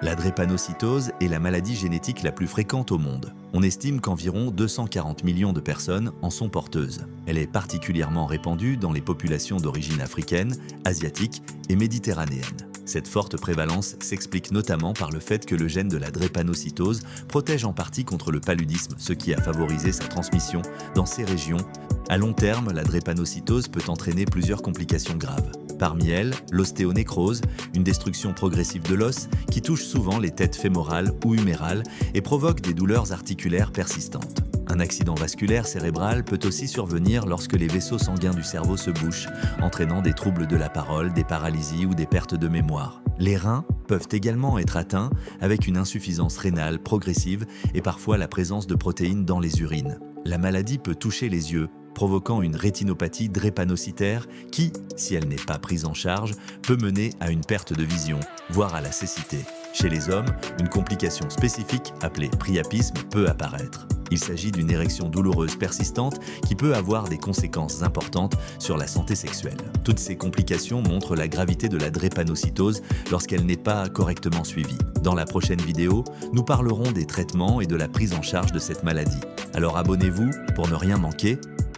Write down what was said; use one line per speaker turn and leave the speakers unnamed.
La drépanocytose est la maladie génétique la plus fréquente au monde. On estime qu'environ 240 millions de personnes en sont porteuses. Elle est particulièrement répandue dans les populations d'origine africaine, asiatique et méditerranéenne. Cette forte prévalence s'explique notamment par le fait que le gène de la drépanocytose protège en partie contre le paludisme, ce qui a favorisé sa transmission dans ces régions. À long terme, la drépanocytose peut entraîner plusieurs complications graves. Parmi elles, l'ostéonécrose, une destruction progressive de l'os qui touche souvent les têtes fémorales ou humérales et provoque des douleurs articulaires persistantes. Un accident vasculaire cérébral peut aussi survenir lorsque les vaisseaux sanguins du cerveau se bouchent, entraînant des troubles de la parole, des paralysies ou des pertes de mémoire. Les reins peuvent également être atteints avec une insuffisance rénale progressive et parfois la présence de protéines dans les urines. La maladie peut toucher les yeux, provoquant une rétinopathie drépanocytaire qui, si elle n'est pas prise en charge, peut mener à une perte de vision, voire à la cécité. Chez les hommes, une complication spécifique appelée priapisme peut apparaître. Il s'agit d'une érection douloureuse persistante qui peut avoir des conséquences importantes sur la santé sexuelle. Toutes ces complications montrent la gravité de la drépanocytose lorsqu'elle n'est pas correctement suivie. Dans la prochaine vidéo, nous parlerons des traitements et de la prise en charge de cette maladie. Alors abonnez-vous pour ne rien manquer.